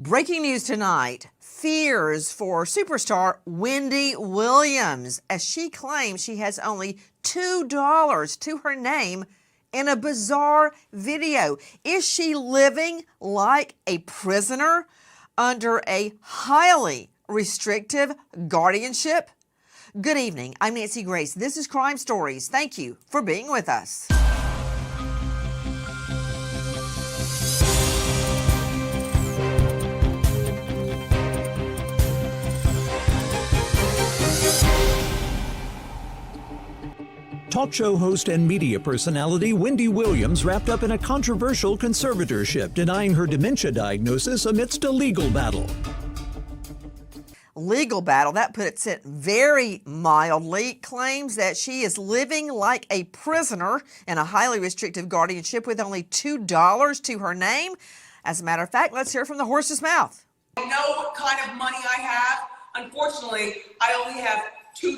Breaking news tonight, fears for superstar Wendy Williams as she claims she has only $2 to her name in a bizarre video. Is she living like a prisoner under a highly restrictive guardianship? Good evening, I'm Nancy Grace. This is Crime Stories. Thank you for being with us. Talk show host and media personality Wendy Williams wrapped up in a controversial conservatorship, denying her dementia diagnosis amidst a legal battle. Legal battle, that puts it very mildly, claims that she is living like a prisoner in a highly restrictive guardianship with only $2 to her name. As a matter of fact, let's hear from the horse's mouth. I know what kind of money I have. Unfortunately, I only have $2.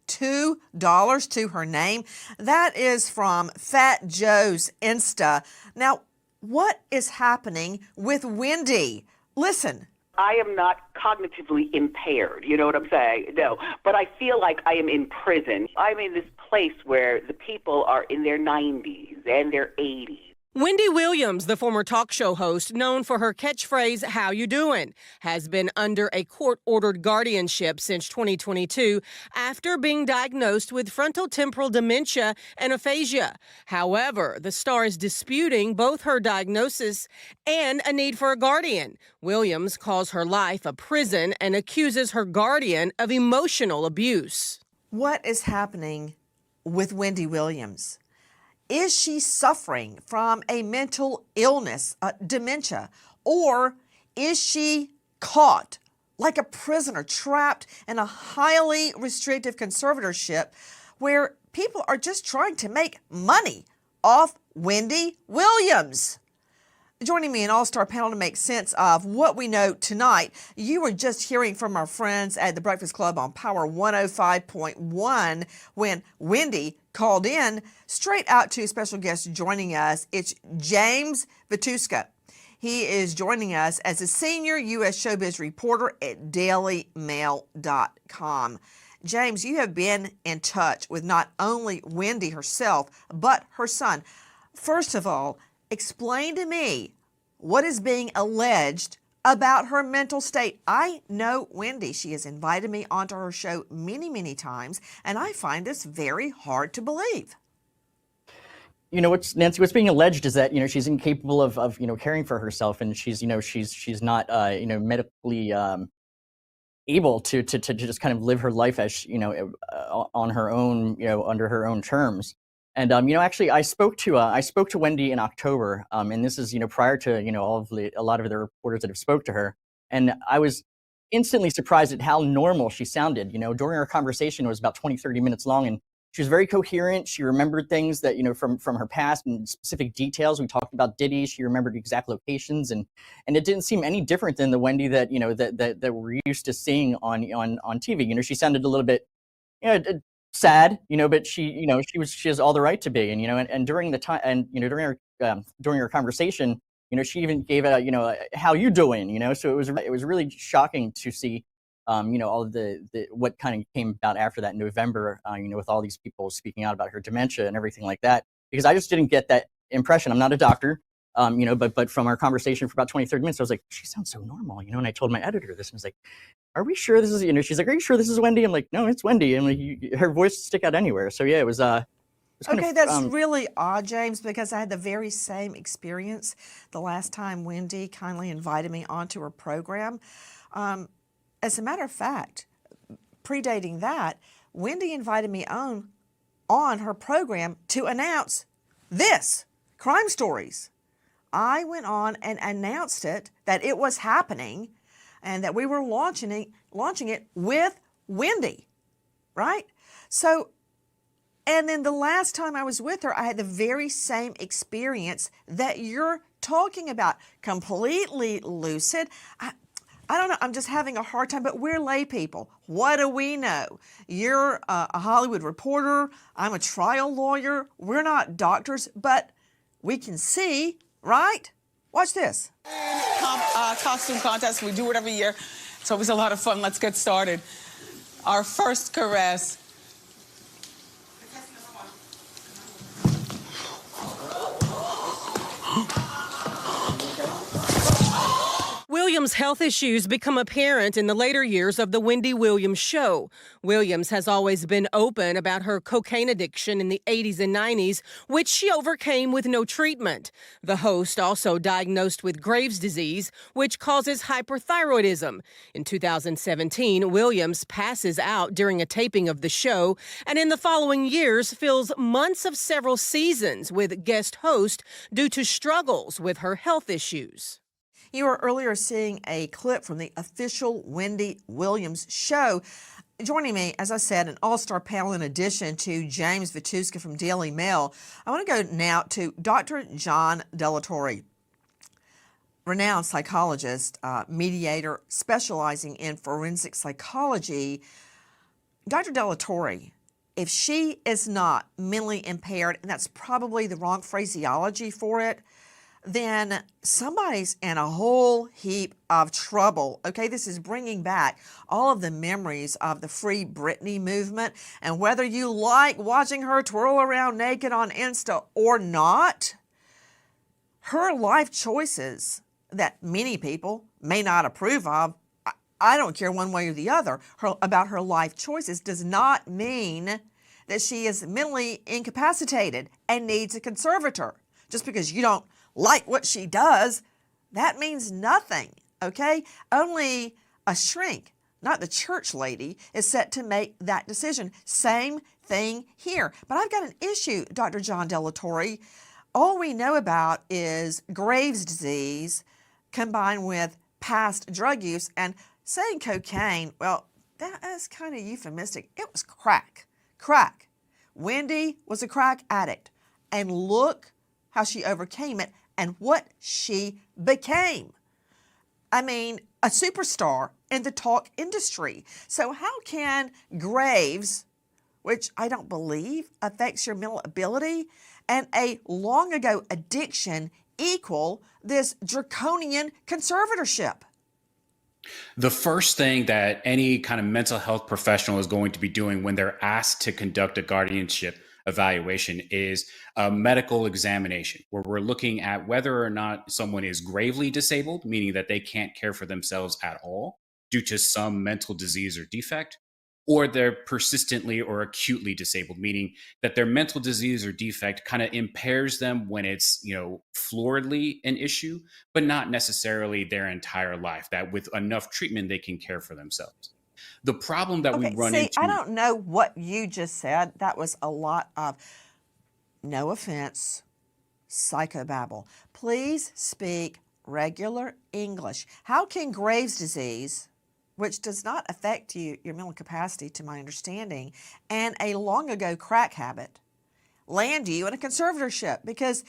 $2 to her name. That is from Fat Joe's Insta. Now, what is happening with Wendy? Listen. I am not cognitively impaired, you know what I'm saying? No, but I feel like I am in prison. I'm in this place where the people are in their 90s and their 80s. Wendy Williams, the former talk show host known for her catchphrase, "How you doing?" has been under a court-ordered guardianship since 2022 after being diagnosed with frontotemporal dementia and aphasia. However, the star is disputing both her diagnosis and a need for a guardian. Williams calls her life a prison and accuses her guardian of emotional abuse. What is happening with Wendy Williams? Is she suffering from a mental illness, dementia, or is she caught like a prisoner trapped in a highly restrictive conservatorship where people are just trying to make money off Wendy Williams? Joining me an all-star panel to make sense of what we know tonight, you were just hearing from our friends at the Breakfast Club on Power 105.1 when Wendy called in straight out to a special guest joining us. It's James Vituska. He is joining us as a senior U.S. showbiz reporter at DailyMail.com. James, you have been in touch with not only Wendy herself, but her son. First of all, explain to me what is being alleged about her mental state. I know Wendy. She has invited me onto her show many, many times, and I find this very hard to believe. You know, Nancy, what's being alleged is that, she's incapable of caring for herself, and she's not, medically able to just kind of live her life as, on her own, under her own terms. And actually, I spoke to Wendy in October, and this is prior to a lot of the reporters that have spoke to her, and I was instantly surprised at how normal she sounded. During our conversation, it was about 20-30 minutes long, and she was very coherent. She remembered things that from her past and specific details. We talked about Diddy. She remembered exact locations, and it didn't seem any different than the Wendy that that we're used to seeing on TV. She sounded a little bit sad, but she has all the right to be, and during the time, and during our conversation, she even gave out, how you doing, so it was really shocking to see, all of the what kind of came about after that in November, with all these people speaking out about her dementia and everything like that, because I just didn't get that impression. I'm not a doctor, but from our conversation for about 20-30 minutes, I was like, she sounds so normal, and I told my editor this, and I was like, are we sure this is, she's like, are you sure this is Wendy? I'm like, no, it's Wendy. And like, her voice stick out anywhere. So yeah, it was okay, that's really odd, James, because I had the very same experience the last time Wendy kindly invited me onto her program. As a matter of fact, predating that, Wendy invited me on her program to announce this, Crime Stories. I went on and announced it, that it was happening, and that we were launching it with Wendy, right? So, and then the last time I was with her, I had the very same experience that you're talking about, completely lucid. I don't know, I'm just having a hard time, but we're lay people. What do we know? You're a Hollywood reporter, I'm a trial lawyer, we're not doctors, but we can see, right? Watch this. Costume contest. We do it every year. It's always a lot of fun. Let's get started. Our first caress. Williams' health issues become apparent in the later years of The Wendy Williams Show. Williams has always been open about her cocaine addiction in the 80s and 90s, which she overcame with no treatment. The host also diagnosed with Graves' disease, which causes hyperthyroidism. In 2017, Williams passes out during a taping of the show, and in the following years fills months of several seasons with guest host due to struggles with her health issues. You were earlier seeing a clip from the official Wendy Williams Show. Joining me, as I said, an all-star panel in addition to James Vituska from Daily Mail. I want to go now to Dr. John Delatorre, renowned psychologist, mediator specializing in forensic psychology. Dr. Delatorre, if she is not mentally impaired, and that's probably the wrong phraseology for it, then somebody's in a whole heap of trouble. Okay, this is bringing back all of the memories of the Free Britney movement, and whether you like watching her twirl around naked on Insta or not, her life choices that many people may not approve of, I don't care one way or the other, about her life choices does not mean that she is mentally incapacitated and needs a conservator. Just because you don't like what she does, that means nothing, okay? Only a shrink, not the church lady, is set to make that decision. Same thing here. But I've got an issue, Dr. John Delatorre. All we know about is Graves' disease combined with past drug use, and saying cocaine, well, that is kind of euphemistic. It was crack. Crack. Wendy was a crack addict, and look how she overcame it and what she became. I mean, a superstar in the talk industry. So how can Graves, which I don't believe affects your mental ability, and a long ago addiction equal this draconian conservatorship? The first thing that any kind of mental health professional is going to be doing when they're asked to conduct a guardianship evaluation is a medical examination, where we're looking at whether or not someone is gravely disabled, meaning that they can't care for themselves at all due to some mental disease or defect, or they're persistently or acutely disabled, meaning that their mental disease or defect kind of impairs them when it's, floridly an issue, but not necessarily their entire life, that with enough treatment, they can care for themselves. The problem that we run into... I don't know what you just said. That was a lot of, no offense, psychobabble. Please speak regular English. How can Graves' disease, which does not affect your mental capacity to my understanding, and a long ago crack habit land you in a conservatorship? Because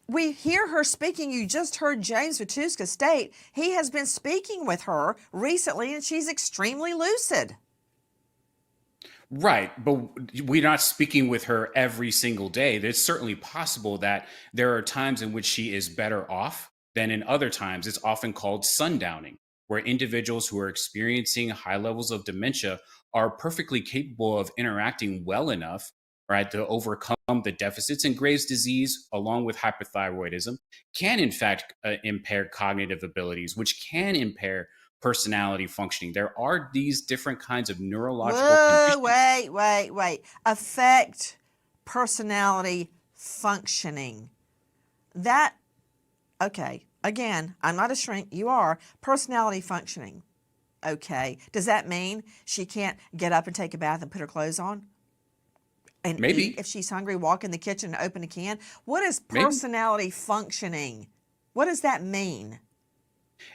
we hear her speaking. You just heard James Vituska state he has been speaking with her recently and she's extremely lucid. Right, but we're not speaking with her every single day. It's certainly possible that there are times in which she is better off than in other times. It's often called sundowning, where individuals who are experiencing high levels of dementia are perfectly capable of interacting well enough, right, to overcome the deficits. And Graves' disease, along with hyperthyroidism, can in fact impair cognitive abilities, which can impair personality functioning. There are these different kinds of neurological conditions. Wait. Affect personality functioning. Okay, again, I'm not a shrink, you are. Personality functioning. Okay, does that mean she can't get up and take a bath and put her clothes on? And maybe eat if she's hungry, walk in the kitchen and open a can? What is personality functioning? What does that mean?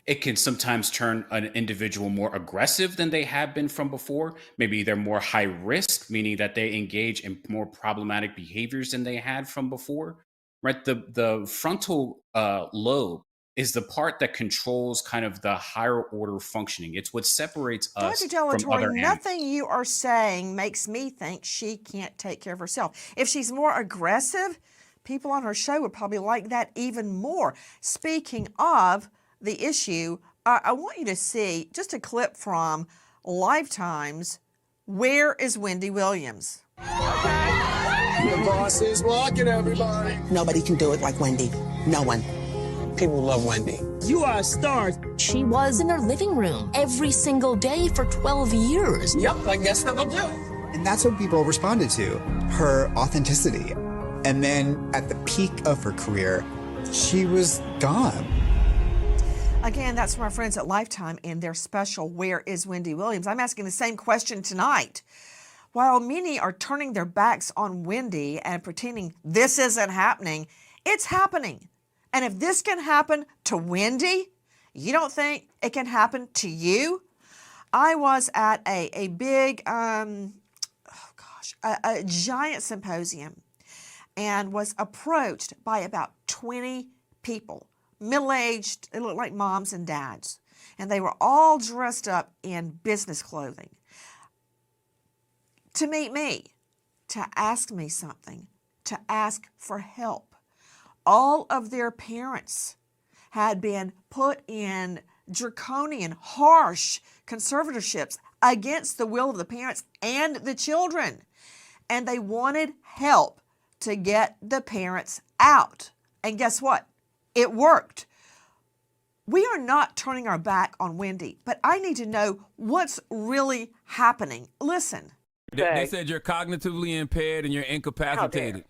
It can sometimes turn an individual more aggressive than they have been from before. Maybe they're more high risk, meaning that they engage in more problematic behaviors than they had from before. Right? The frontal lobe is the part that controls kind of the higher order functioning. It's what separates us Dr. Delatorre, from other animals. Nothing you are saying makes me think she can't take care of herself. If she's more aggressive, people on her show would probably like that even more. Speaking of the issue, I want you to see just a clip from Lifetime's Where is Wendy Williams? The boss is walking, everybody. Nobody can do it like Wendy. No one. People love Wendy. You are a star. She was in her living room every single day for 12 years. Yep, I guess that'll do. And that's what people responded to, her authenticity. And then at the peak of her career, she was gone. Again, that's from our friends at Lifetime in their special Where is Wendy Williams? I'm asking the same question tonight. While many are turning their backs on Wendy and pretending this isn't happening, it's happening. And if this can happen to Wendy, you don't think it can happen to you? I was at a big, a giant symposium and was approached by about 20 people, middle-aged, it looked like moms and dads. And they were all dressed up in business clothing to meet me, to ask me something, to ask for help. All of their parents had been put in draconian, harsh conservatorships against the will of the parents and the children. And they wanted help to get the parents out. And guess what? It worked. We are not turning our back on Wendy, but I need to know what's really happening. Listen. They said you're cognitively impaired and you're incapacitated.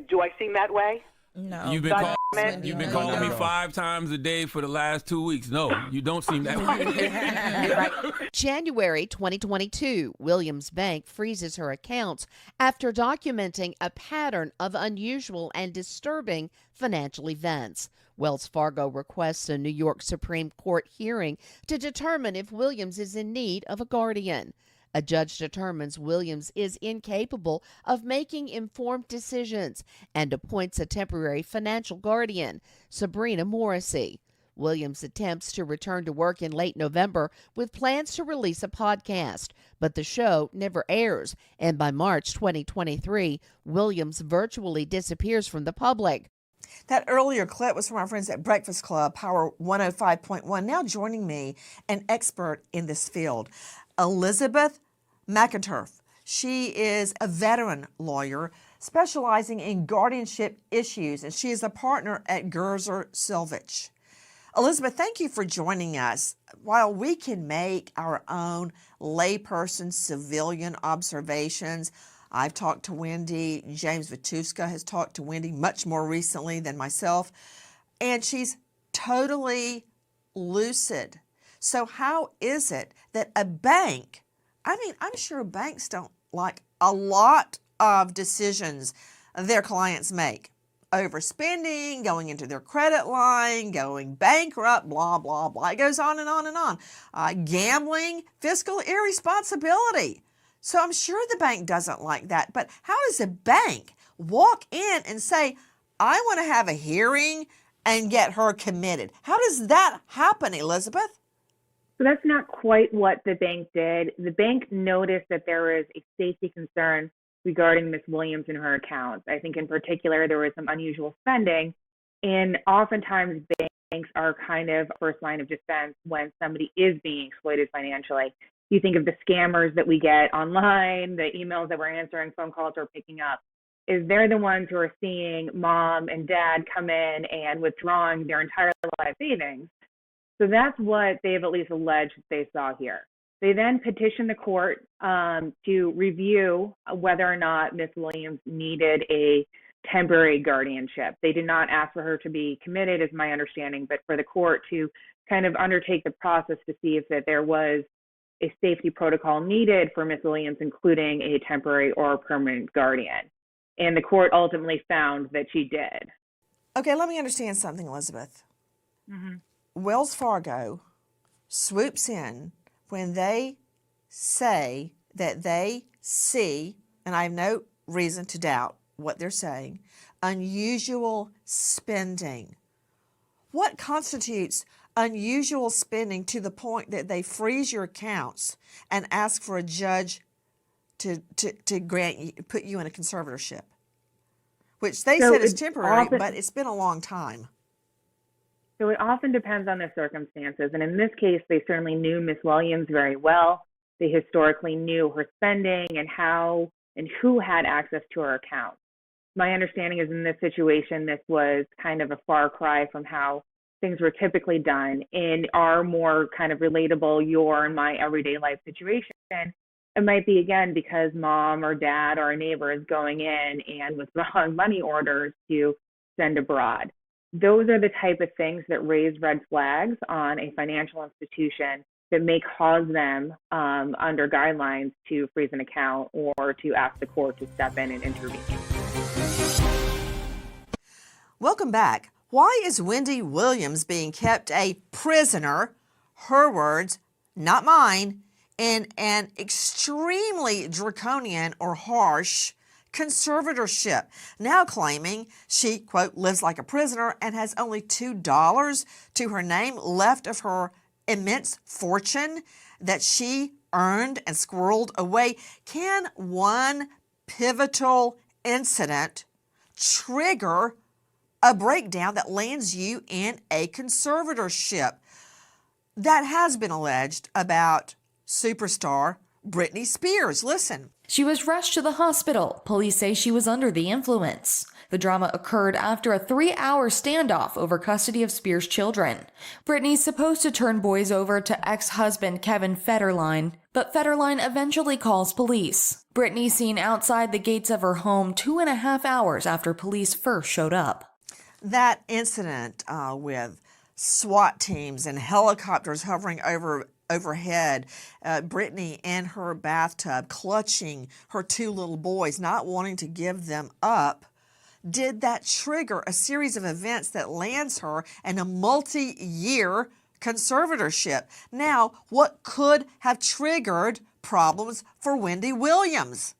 Do I seem that way? No. You've been calling me 5 times a day for the last 2 weeks. No, you don't seem that way. January 2022, Williams Bank freezes her accounts after documenting a pattern of unusual and disturbing financial events. Wells Fargo requests a New York Supreme Court hearing to determine if Williams is in need of a guardian. A judge determines Williams is incapable of making informed decisions and appoints a temporary financial guardian, Sabrina Morrissey. Williams attempts to return to work in late November with plans to release a podcast, but the show never airs, and by March 2023, Williams virtually disappears from the public. That earlier clip was from our friends at Breakfast Club, Power 105.1. Now joining me, an expert in this field, Elizabeth McInturf. She is a veteran lawyer specializing in guardianship issues, and she is a partner at Gerzer Silvich. Elizabeth, thank you for joining us. While we can make our own layperson civilian observations, I've talked to Wendy. James Vituska has talked to Wendy much more recently than myself, and she's totally lucid. So how is it that a bank, I'm sure banks don't like a lot of decisions their clients make. Overspending, going into their credit line, going bankrupt, blah, blah, blah. It goes on and on and on. Gambling, fiscal irresponsibility. So I'm sure the bank doesn't like that. But how does a bank walk in and say, I want to have a hearing and get her committed? How does that happen, Elizabeth? So that's not quite what the bank did. The bank noticed that there was a safety concern regarding Ms. Williams and her accounts. I think in particular, there was some unusual spending. And oftentimes banks are kind of first line of defense when somebody is being exploited financially. You think of the scammers that we get online, the emails that we're answering, phone calls we're picking up. Is they're the ones who are seeing mom and dad come in and withdrawing their entire life savings. So that's what they've at least alleged they saw here. They then petitioned the court to review whether or not Ms. Williams needed a temporary guardianship. They did not ask for her to be committed, is my understanding, but for the court to kind of undertake the process to see if that there was a safety protocol needed for Ms. Williams, including a temporary or permanent guardian. And the court ultimately found that she did. Okay, let me understand something, Elizabeth. Mm-hmm. Wells Fargo swoops in when they say that they see, and I have no reason to doubt what they're saying, unusual spending. What constitutes unusual spending to the point that they freeze your accounts and ask for a judge to grant you, put you in a conservatorship? which they So said is it temporary, often- but it's been a long time. So it often depends on the circumstances. And in this case, they certainly knew Miss Williams very well. They historically knew her spending and how and who had access to her account. My understanding is in this situation, this was kind of a far cry from how things were typically done in our more kind of relatable, your and my everyday life situation. It might be, again, because mom or dad or a neighbor is going in and withdrawing money orders to send abroad. Those are the type of things that raise red flags on a financial institution that may cause them under guidelines to freeze an account or to ask the court to step in and intervene. Welcome back. Why is Wendy Williams being kept a prisoner, her words, not mine, in an extremely draconian or harsh conservatorship, now claiming she, quote, lives like a prisoner and has only $2 to her name left of her immense fortune that she earned and squirreled away? Can one pivotal incident trigger a breakdown that lands you in a conservatorship? That has been alleged about superstar Britney Spears. Listen. She was rushed to the hospital. Police say she was under the influence. The drama occurred after a 3-hour standoff over custody of Spears' children. Britney's supposed to turn boys over to ex-husband Kevin Federline, but Federline eventually calls police. Britney seen outside the gates of her home 2.5 hours after police first showed up. That incident with SWAT teams and helicopters hovering overhead, Britney in her bathtub, clutching her 2 little boys, not wanting to give them up, did that trigger a series of events that lands her in a multi-year conservatorship? Now, what could have triggered problems for Wendy Williams?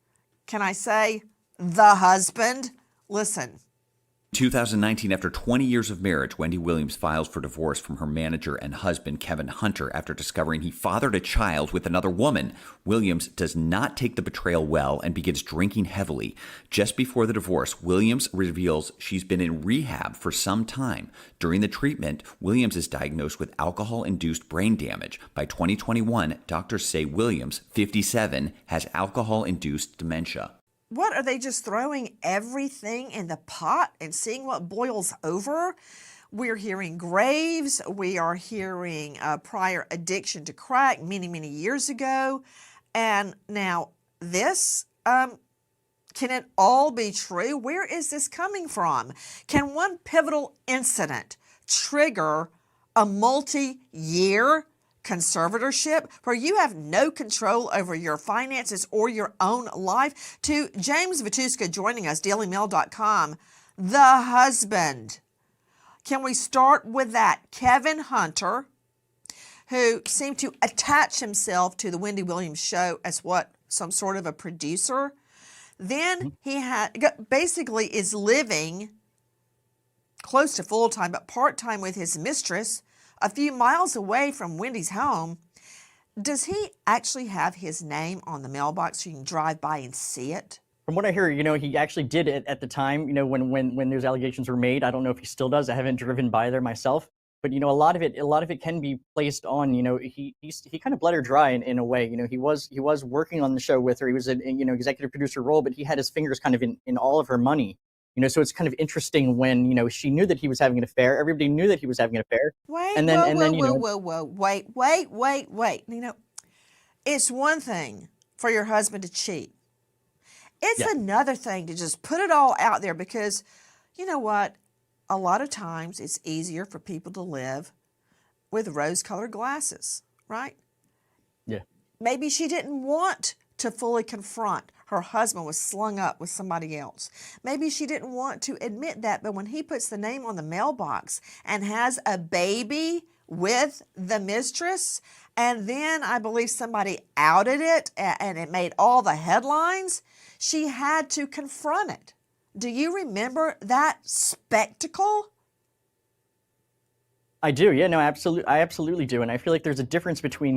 Can I say the husband? Listen. 2019, after 20 years of marriage, Wendy Williams files for divorce from her manager and husband, Kevin Hunter, after discovering he fathered a child with another woman. Williams does not take the betrayal well and begins drinking heavily. Just before the divorce, Williams reveals she's been in rehab for some time. During the treatment, Williams is diagnosed with alcohol-induced brain damage. By 2021, doctors say Williams, 57, has alcohol-induced dementia. What, are they just throwing everything in the pot and seeing what boils over? We're hearing graves. We are hearing prior addiction to crack many, many years ago. And now this, can it all be true? Where is this coming from? Can one pivotal incident trigger a multi-year conservatorship where you have no control over your finances or your own life? To James Vituska joining us, dailymail.com, the husband. Can we start with that? Kevin Hunter, who seemed to attach himself to the Wendy Williams show as what, some sort of a producer. Then he basically is living close to full-time, but part-time with his mistress, a few miles away from Wendy's home. Does he actually have his name on the mailbox so you can drive by and see it? From what I hear, he actually did it at the time, when those allegations were made. I don't know if he still does. I haven't driven by there myself. But, a lot of it can be placed on, he kind of bled her dry in a way. He was working on the show with her. He was an, executive producer role, but he had his fingers kind of in all of her money. So it's kind of interesting when, she knew that he was having an affair. Everybody knew that he was having an affair. Wait, and then, wait. It's one thing for your husband to cheat. It's another thing to just put it all out there because, you know what? A lot of times it's easier for people to live with rose-colored glasses, right? Yeah. Maybe she didn't want to fully confront her husband was slung up with somebody else. Maybe she didn't want to admit that, but when he puts the name on the mailbox and has a baby with the mistress, and then I believe somebody outed it and it made all the headlines, she had to confront it. Do you remember that spectacle? I do, yeah, no, absolutely, I absolutely do, and I feel like there's a difference between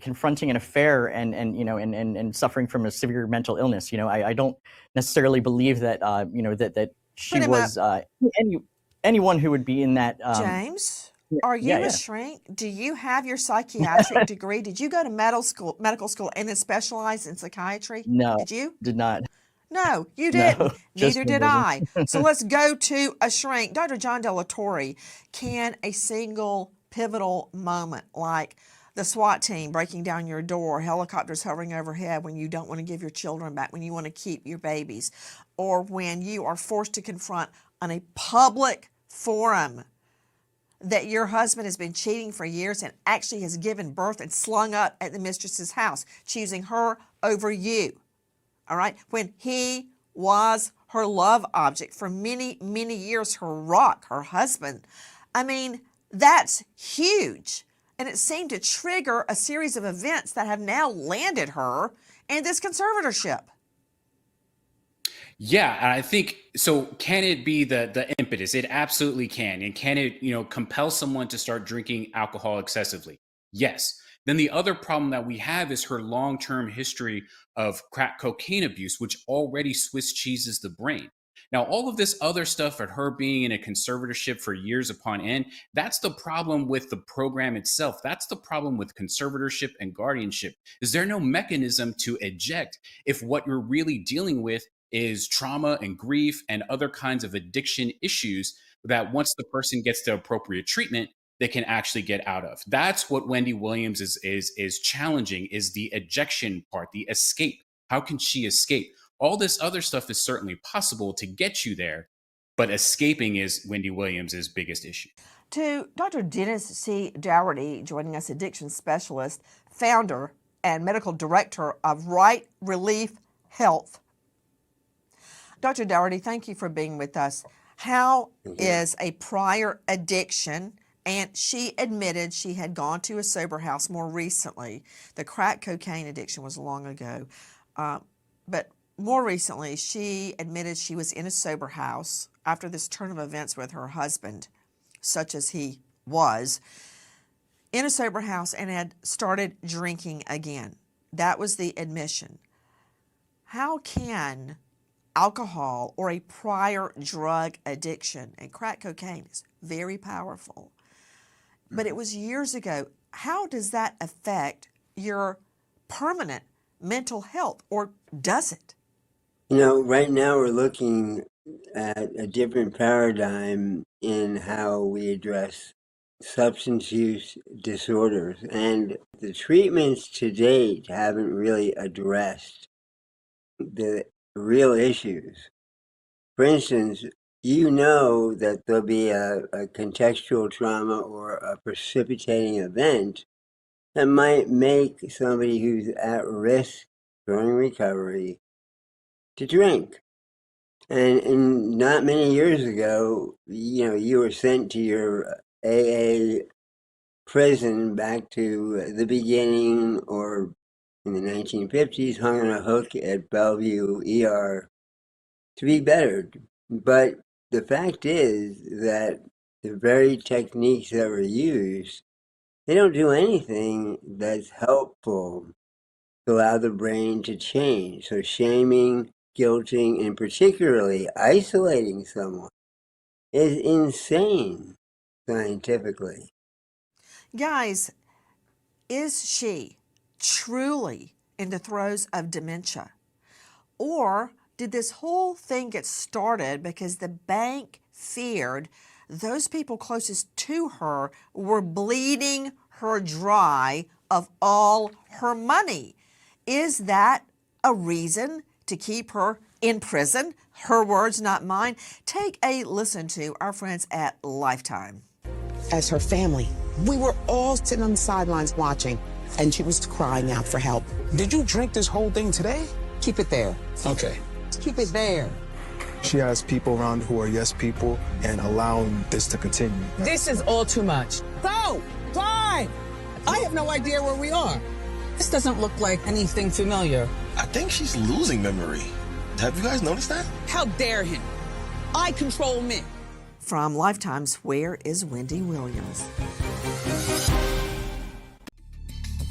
confronting an affair and suffering from a severe mental illness. I don't necessarily believe that that she was anyone who would be in that. James, are you a shrink? Do you have your psychiatric degree? Did you go to medical school and then specialize in psychiatry? No, did you? Did not. No, you didn't. No, Neither did I. So let's go to a shrink. Dr. John Delatorre, can a single pivotal moment like the SWAT team breaking down your door, helicopters hovering overhead when you don't want to give your children back, when you want to keep your babies, or when you are forced to confront on a public forum that your husband has been cheating for years and actually has given birth and slung up at the mistress's house, choosing her over you. All right? When he was her love object for many, many years, her rock, her husband. I mean, that's huge. And it seemed to trigger a series of events that have now landed her in this conservatorship. Yeah, I think so. Can it be the impetus? It absolutely can. And can it, compel someone to start drinking alcohol excessively? Yes. Then the other problem that we have is her long-term history of crack cocaine abuse, which already Swiss cheeses the brain. Now, all of this other stuff and her being in a conservatorship for years upon end, that's the problem with the program itself. That's the problem with conservatorship and guardianship. Is there no mechanism to eject if what you're really dealing with is trauma and grief and other kinds of addiction issues that once the person gets the appropriate treatment, they can actually get out of? That's what Wendy Williams is challenging, is the ejection part, the escape. How can she escape? All this other stuff is certainly possible to get you there, but escaping is Wendy Williams' biggest issue. To Dr. Dennis C. Dougherty, joining us, addiction specialist, founder, and medical director of Right Relief Health. Dr. Dougherty, thank you for being with us. How is a prior addiction, and she admitted she had gone to a sober house more recently. The crack cocaine addiction was long ago, but more recently, she admitted she was in a sober house after this turn of events with her husband, such as he was, in a sober house and had started drinking again. That was the admission. How can alcohol or a prior drug addiction, and crack cocaine is very powerful, but it was years ago, how does that affect your permanent mental health, or does it? Right now we're looking at a different paradigm in how we address substance use disorders. And the treatments to date haven't really addressed the real issues. For instance, that there'll be a contextual trauma or a precipitating event that might make somebody who's at risk during recovery to drink. And not many years ago, you were sent to your AA prison back to the beginning, or in the 1950s, hung on a hook at Bellevue ER to be bettered. But the fact is that the very techniques that were used, they don't do anything that's helpful to allow the brain to change. So shaming, guilting, and particularly isolating someone is insane scientifically. Guys, is she truly in the throes of dementia? Or did this whole thing get started because the bank feared those people closest to her were bleeding her dry of all her money? Is that a reason to keep her in prison? Her words, not mine. Take a listen to our friends at Lifetime. As her family, we were all sitting on the sidelines watching, and she was crying out for help. Did you drink this whole thing today? Keep it there. Okay. Keep it there. She has people around who are yes people and allowing this to continue. This is all too much. Go! Fly! I have no idea where we are. This doesn't look like anything familiar. I think she's losing memory. Have you guys noticed that? How dare him? I control me. From Lifetime's Where is Wendy Williams?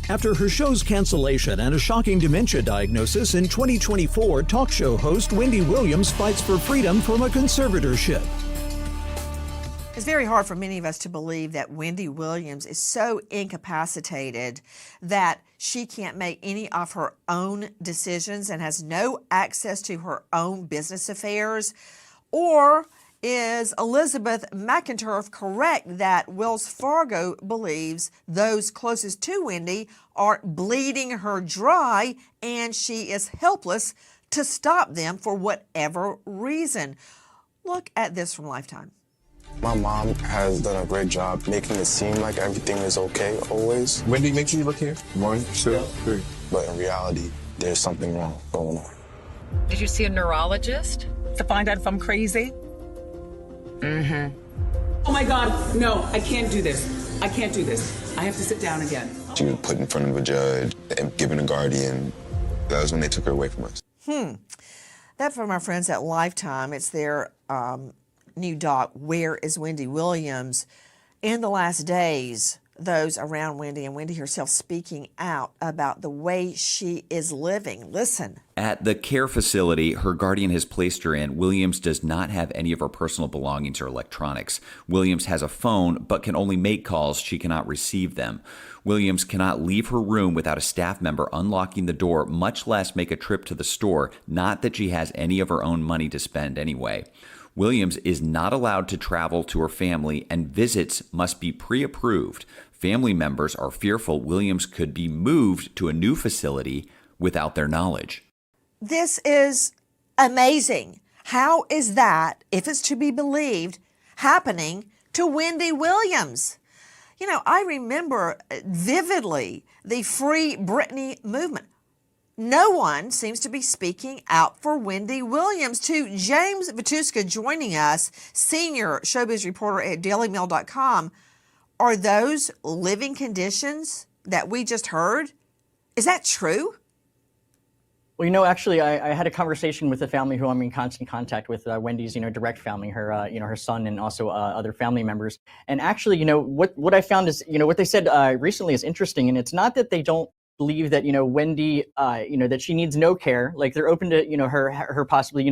After her show's cancellation and a shocking dementia diagnosis in 2024, talk show host Wendy Williams fights for freedom from a conservatorship. It's very hard for many of us to believe that Wendy Williams is so incapacitated that she can't make any of her own decisions and has no access to her own business affairs. Or is Elizabeth McInturf correct that Wells Fargo believes those closest to Wendy are bleeding her dry and she is helpless to stop them for whatever reason? Look at this from Lifetime. My mom has done a great job making it seem like everything is okay always. Wendy, make sure you look here. 1, 2, 3. But in reality, there's something wrong going on. Did you see a neurologist? To find out if I'm crazy? Mm-hmm. Oh my God, no, I can't do this. I can't do this. I have to sit down again. She was put in front of a judge and given a guardian. That was when they took her away from us. That from our friends at Lifetime. It's their new doc, Where is Wendy Williams? In the last days, those around Wendy and Wendy herself speaking out about the way she is living. Listen. At the care facility her guardian has placed her in, Williams does not have any of her personal belongings or electronics. Williams has a phone, but can only make calls. She cannot receive them. Williams cannot leave her room without a staff member unlocking the door, much less make a trip to the store. Not that she has any of her own money to spend anyway. Williams is not allowed to travel to her family, and visits must be pre-approved. Family members are fearful Williams could be moved to a new facility without their knowledge. This is amazing. How is that, if it's to be believed, happening to Wendy Williams? You know, I remember vividly the Free Britney movement. No one seems to be speaking out for Wendy Williams. To James Vituska joining us, senior showbiz reporter at dailymail.com, are those living conditions that we just heard? Is that true? Well, you know, actually, I had a conversation with a family who I'm in constant contact with, Wendy's, direct family, her, her son, and also other family members. And actually, what I found is, what they said recently is interesting. And it's not that they don't believe that, Wendy, that she needs no care. Like, they're open to, her possibly,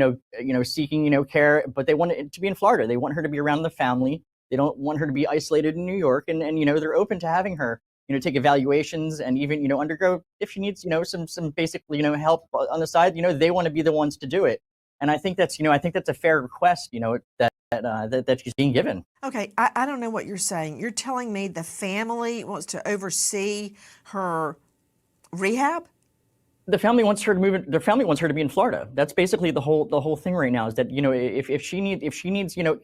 seeking, care, but they want it to be in Florida. They want her to be around the family. They don't want her to be isolated in New York. And they're open to having her, take evaluations and even, undergo, if she needs, some basic, help on the side, they want to be the ones to do it. And I think that's, a fair request, that she's being given. Okay, I don't know what you're saying. You're telling me the family wants to oversee her rehab? The family wants her to move. Their family wants her to be in Florida. That's basically the whole thing right now. Is that if she needs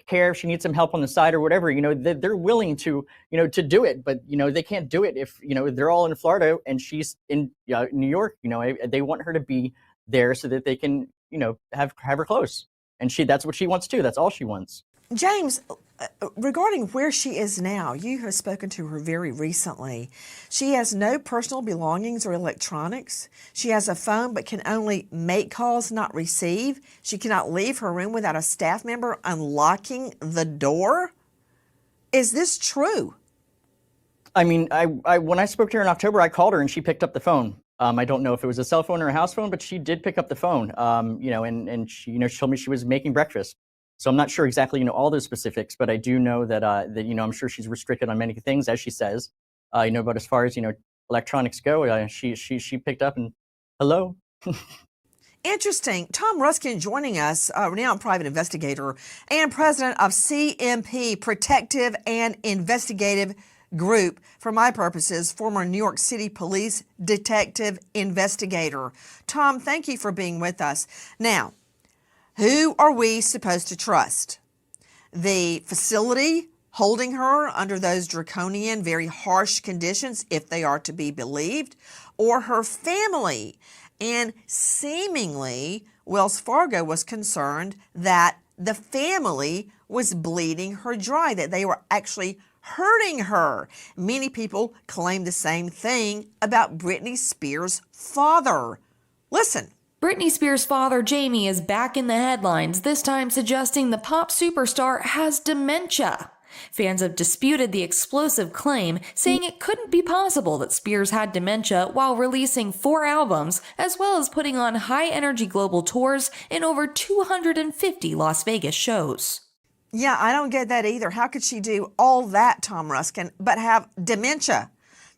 care, if she needs some help on the side or whatever, they're willing to to do it. But they can't do it if they're all in Florida and she's in New York. They want her to be there so that they can have her close. And that's what she wants too. That's all she wants. James, regarding where she is now, you have spoken to her very recently. She has no personal belongings or electronics. She has a phone but can only make calls, not receive. She cannot leave her room without a staff member unlocking the door. Is this true? I mean, I when I spoke to her in October, I called her and she picked up the phone. I don't know if it was a cell phone or a house phone, but she did pick up the phone. And she, she told me she was making breakfast. So I'm not sure exactly, all those specifics, but I do know that, I'm sure she's restricted on many things, as she says, but as far as, electronics go, she picked up and hello. Interesting. Tom Ruskin joining us, renowned private investigator and president of CMP, Protective and Investigative Group, for my purposes, former New York City Police detective investigator. Tom, thank you for being with us. Now, who are we supposed to trust? The facility holding her under those draconian, very harsh conditions, if they are to be believed, or her family? And seemingly, Wells Fargo was concerned that the family was bleeding her dry, that they were actually hurting her. Many people claim the same thing about Britney Spears' father. Listen. Britney Spears' father, Jamie, is back in the headlines, this time suggesting the pop superstar has dementia. Fans have disputed the explosive claim, saying it couldn't be possible that Spears had dementia while releasing 4 albums, as well as putting on high-energy global tours in over 250 Las Vegas shows. Yeah, I don't get that either. How could she do all that, Tom Ruskin, but have dementia?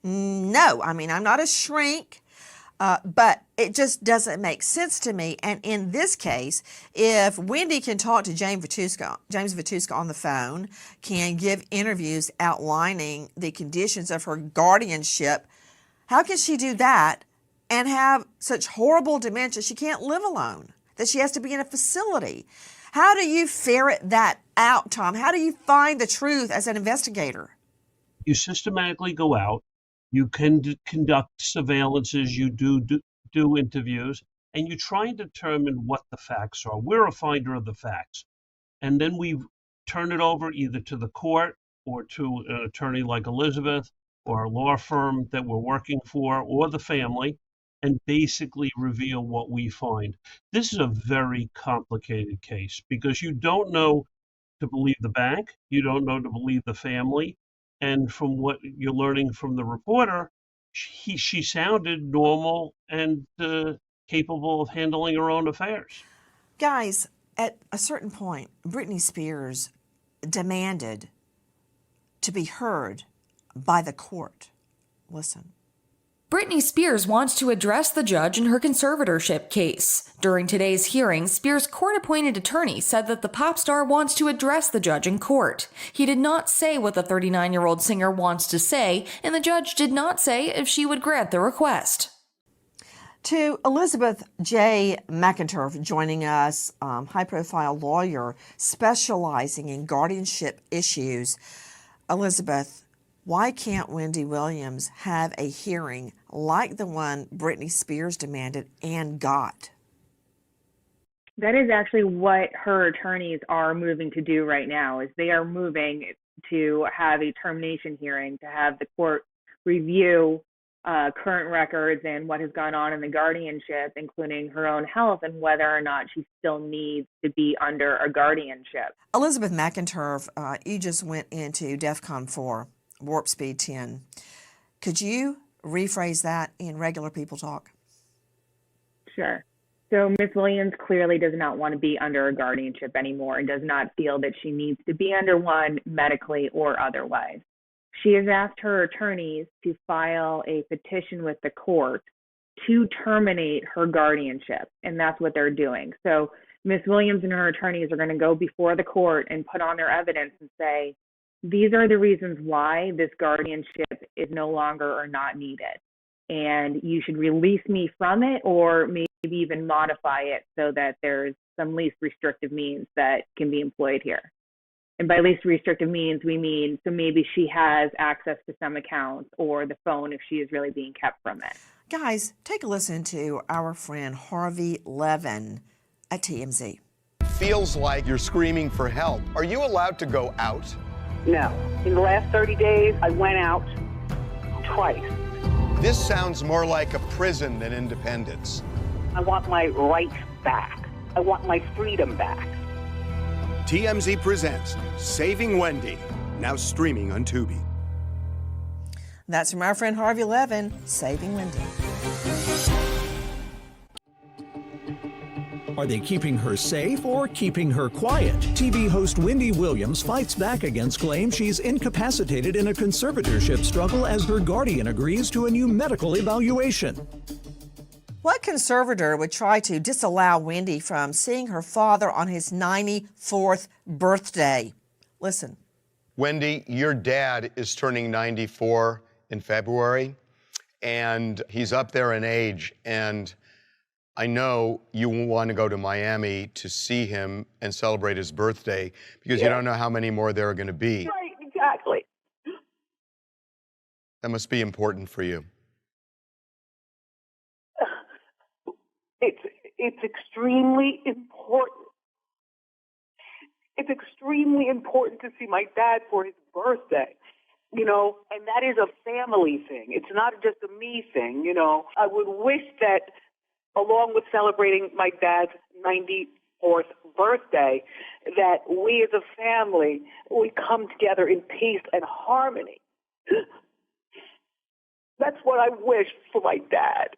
No, I mean, I'm not a shrink, but it just doesn't make sense to me. And in this case, if Wendy can talk to James Vituska on the phone, can give interviews outlining the conditions of her guardianship, how can she do that and have such horrible dementia she can't live alone, that she has to be in a facility? How do you ferret that out, Tom? How do you find the truth as an investigator? You systematically go out, you can conduct surveillances, you do interviews, and you try and determine what the facts are. We're a finder of the facts. And then we turn it over either to the court or to an attorney like Elizabeth or a law firm that we're working for or the family, and basically reveal what we find. This is a very complicated case because you don't know to believe the bank, you don't know to believe the family, and from what you're learning from the reporter, she sounded normal and capable of handling her own affairs. Guys, at a certain point, Britney Spears demanded to be heard by the court. Listen. Britney Spears wants to address the judge in her conservatorship case. During today's hearing, Spears' court-appointed attorney said that the pop star wants to address the judge in court. He did not say what the 39-year-old singer wants to say, and the judge did not say if she would grant the request. To Elizabeth J. McInturf joining us, high-profile lawyer specializing in guardianship issues. Elizabeth, why can't Wendy Williams have a hearing like the one Britney Spears demanded and got? That is actually what her attorneys are moving to do right now, is they are moving to have a termination hearing, to have the court review current records and what has gone on in the guardianship, including her own health and whether or not she still needs to be under a guardianship. Elizabeth McInturf, you just went into DEFCON 4. Warp Speed 10. Could you rephrase that in regular people talk? Sure. So Ms. Williams clearly does not want to be under a guardianship anymore and does not feel that she needs to be under one medically or otherwise. She has asked her attorneys to file a petition with the court to terminate her guardianship, and that's what they're doing. So Ms. Williams and her attorneys are going to go before the court and put on their evidence and say, these are the reasons why this guardianship is no longer or not needed. And you should release me from it or maybe even modify it so that there's some least restrictive means that can be employed here. And by least restrictive means, we mean so maybe she has access to some accounts or the phone if she is really being kept from it. Guys, take a listen to our friend Harvey Levin at TMZ. Feels like you're screaming for help. Are you allowed to go out? No. In the last 30 days, I went out twice. This sounds more like a prison than independence. I want my rights back. I want my freedom back. TMZ presents Saving Wendy, now streaming on Tubi. That's from our friend Harvey Levin, Saving Wendy. Are they keeping her safe or keeping her quiet? TV host Wendy Williams fights back against claims she's incapacitated in a conservatorship struggle as her guardian agrees to a new medical evaluation. What conservator would try to disallow Wendy from seeing her father on his 94th birthday? Listen. Wendy, your dad is turning 94 in February, and he's up there in age, and I know you want to go to Miami to see him and celebrate his birthday because you don't know how many more there are going to be. Right, exactly. That must be important for you. It's extremely important. It's extremely important to see my dad for his birthday, you know, and that is a family thing. It's not just a me thing, you know. I would wish that along with celebrating my dad's 94th birthday, that we as a family, we come together in peace and harmony. That's what I wish for my dad.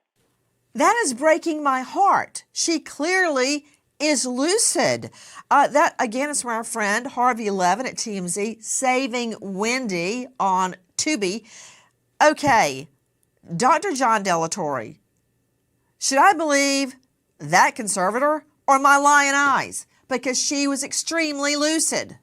That is breaking my heart. She clearly is lucid. That, again, is from our friend Harvey Levin at TMZ, Saving Wendy on Tubi. Okay, Dr. John Delatorre, should I believe that conservator or my lying eyes? Because she was extremely lucid.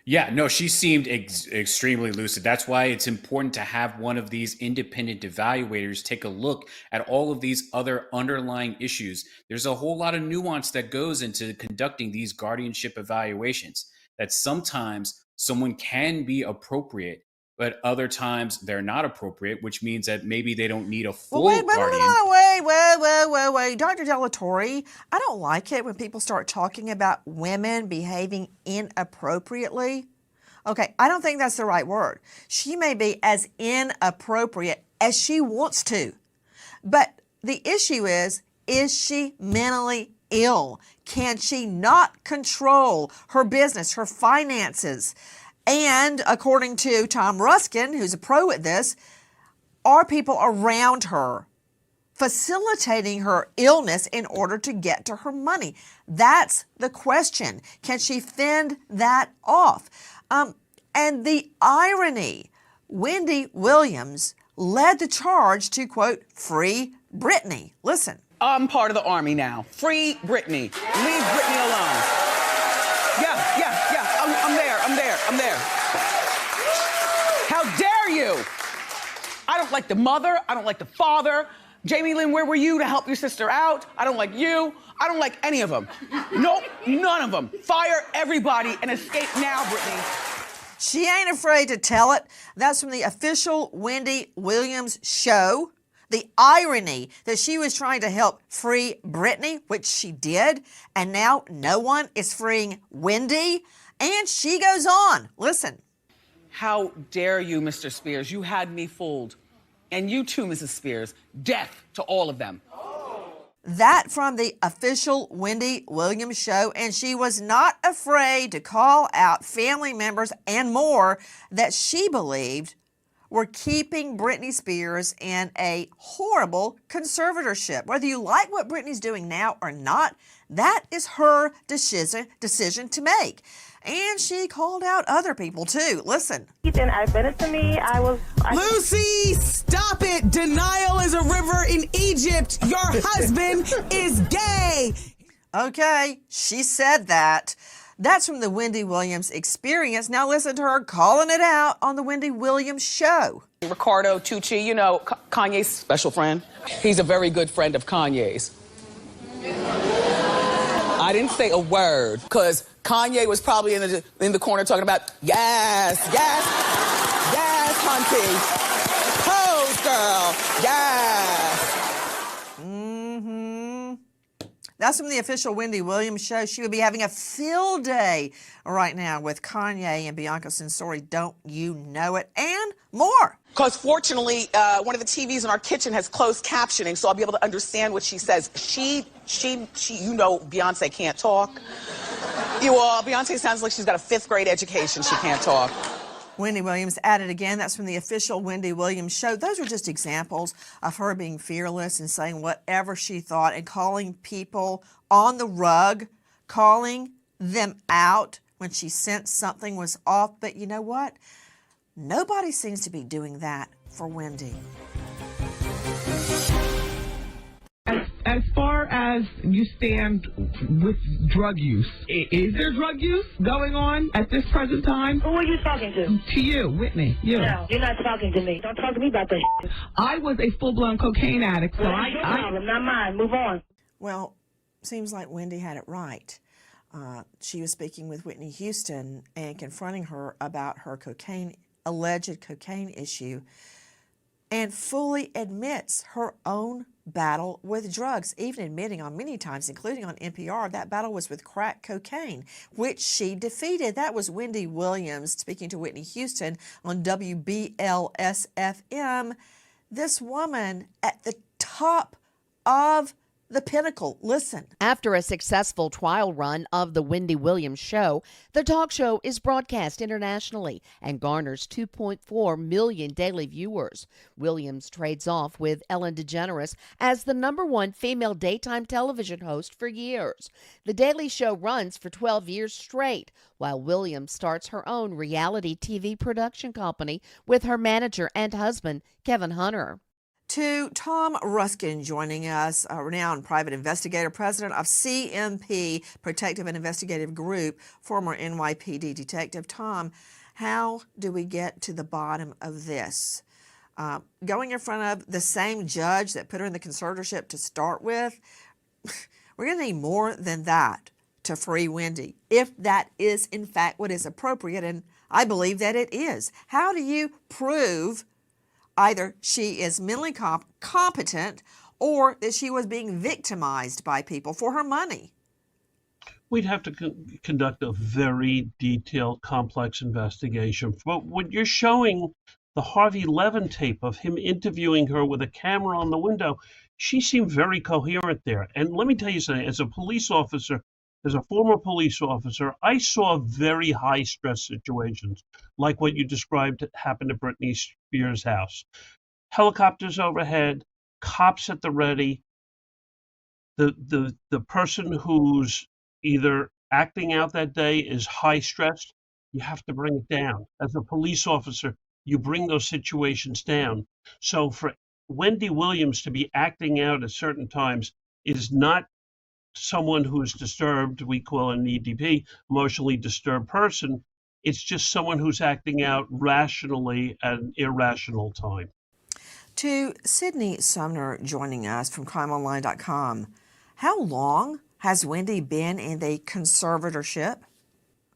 Yeah, no, she seemed extremely lucid. That's why it's important to have one of these independent evaluators take a look at all of these other underlying issues. There's a whole lot of nuance that goes into conducting these guardianship evaluations, that sometimes someone can be appropriate, but other times they're not appropriate, which means that maybe they don't need a full guardian. Wait. Dr. Delatorre, I don't like it when people start talking about women behaving inappropriately. Okay, I don't think that's the right word. She may be as inappropriate as she wants to. But the issue is she mentally ill? Can she not control her business, her finances? And according to Tom Ruskin, who's a pro at this, are people around her facilitating her illness in order to get to her money? That's the question. Can she fend that off? And the irony, Wendy Williams led the charge to, quote, free Britney. Listen. I'm part of the army now. Free Britney. Leave Britney alone. Yeah. I'm there. How dare you? I don't like the mother. I don't like the father. Jamie Lynn, where were you to help your sister out? I don't like you. I don't like any of them. Nope, none of them. Fire everybody and escape now, Britney. She ain't afraid to tell it. That's from the official Wendy Williams show. The irony that she was trying to help free Britney, which she did, and now no one is freeing Wendy. And she goes on. Listen. How dare you, Mr. Spears? You had me fooled. And you too, Mrs. Spears. Death to all of them. That from the official Wendy Williams show, and she was not afraid to call out family members and more that she believed were keeping Britney Spears in a horrible conservatorship. Whether you like what Britney's doing now or not, that is her decision to make. And she called out other people too. Listen. Ethan admitted to me Lucy, stop it. Denial is a river in Egypt. Your husband is gay. Okay, she said that. That's from the Wendy Williams Experience. Now listen to her calling it out on the Wendy Williams show. Ricardo Tucci, you know, Kanye's special friend. He's a very good friend of Kanye's. I didn't say a word because Kanye was probably in the corner talking about, yes, hunty. Pose, girl, yes. That's from the official Wendy Williams show. She would be having a field day right now with Kanye and Bianca Censori. Don't you know it? And more. Because fortunately, one of the TVs in our kitchen has closed captioning, so I'll be able to understand what she says. She, you know, Beyonce can't talk. Beyonce sounds like she's got a 5th grade education. She can't talk. Wendy Williams added again. That's from the official Wendy Williams show. Those are just examples of her being fearless and saying whatever she thought and calling people on the rug, calling them out when she sensed something was off. But you know what? Nobody seems to be doing that for Wendy. As far as you stand with drug use, is there drug use going on at this present time? Who are you talking to? To you, Whitney. You. No, you're not talking to me. Don't talk to me about that. I was a full-blown cocaine addict, so That's your problem, not mine. Move on. Well, seems like Wendy had it right. She was speaking with Whitney Houston and confronting her about her alleged cocaine issue, and fully admits her own battle with drugs, even admitting on many times, including on NPR, that battle was with crack cocaine, which she defeated. That was Wendy Williams speaking to Whitney Houston on WBLS-FM. This woman at the top of the pinnacle. Listen. After a successful trial run of The Wendy Williams Show, the talk show is broadcast internationally and garners 2.4 million daily viewers. Williams trades off with Ellen DeGeneres as the #1 female daytime television host for years. The Daily Show runs for 12 years straight, while Williams starts her own reality TV production company with her manager and husband, Kevin Hunter. To Tom Ruskin joining us, a renowned private investigator, president of CMP Protective and Investigative Group, former NYPD detective. Tom, how do we get to the bottom of this? Going in front of the same judge that put her in the conservatorship to start with, we're going to need more than that to free Wendy, if that is in fact what is appropriate, and I believe that it is. How do you prove either she is mentally competent or that she was being victimized by people for her money? We'd have to conduct a very detailed, complex investigation. But when you're showing the Harvey Levin tape of him interviewing her with a camera on the window, she seemed very coherent there. And let me tell you something, as a police officer, as a former police officer, I saw very high stress situations, like what you described happened at Britney Spears' house. Helicopters overhead, cops at the ready. The person who's either acting out that day is high stressed, you have to bring it down. As a police officer, you bring those situations down. So for Wendy Williams to be acting out at certain times is not someone who's disturbed. We call an EDP, emotionally disturbed person. It's just someone who's acting out rationally at an irrational time. To Sydney Sumner joining us from crimeonline.com, how long has Wendy been in the conservatorship?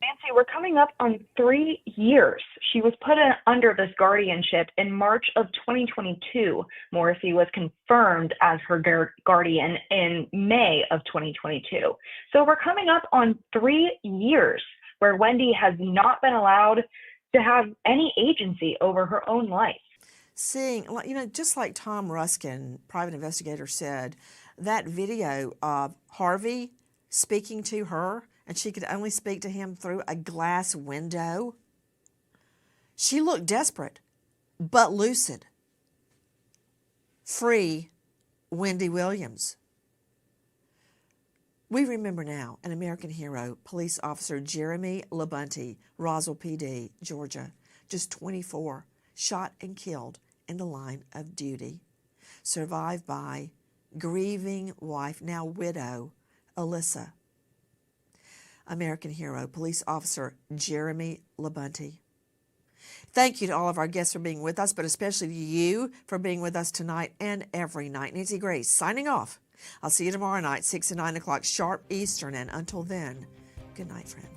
Nancy, we're coming up on 3 years. She was put under this guardianship in March of 2022. Morrissey was confirmed as her guardian in May of 2022. So we're coming up on 3 years where Wendy has not been allowed to have any agency over her own life. Seeing, just like Tom Ruskin, private investigator, said, that video of Harvey speaking to her, and she could only speak to him through a glass window. She looked desperate, but lucid. Free Wendy Williams. We remember now an American hero, police officer Jeremy LaBunty, Roswell PD, Georgia, just 24, shot and killed in the line of duty, survived by grieving wife, now widow, Alyssa. American hero, police officer Jeremy LaBunty. Thank you to all of our guests for being with us, but especially to you for being with us tonight and every night. Nancy Grace signing off. I'll see you tomorrow night, 6 and 9 o'clock sharp Eastern, and until then, good night, friend.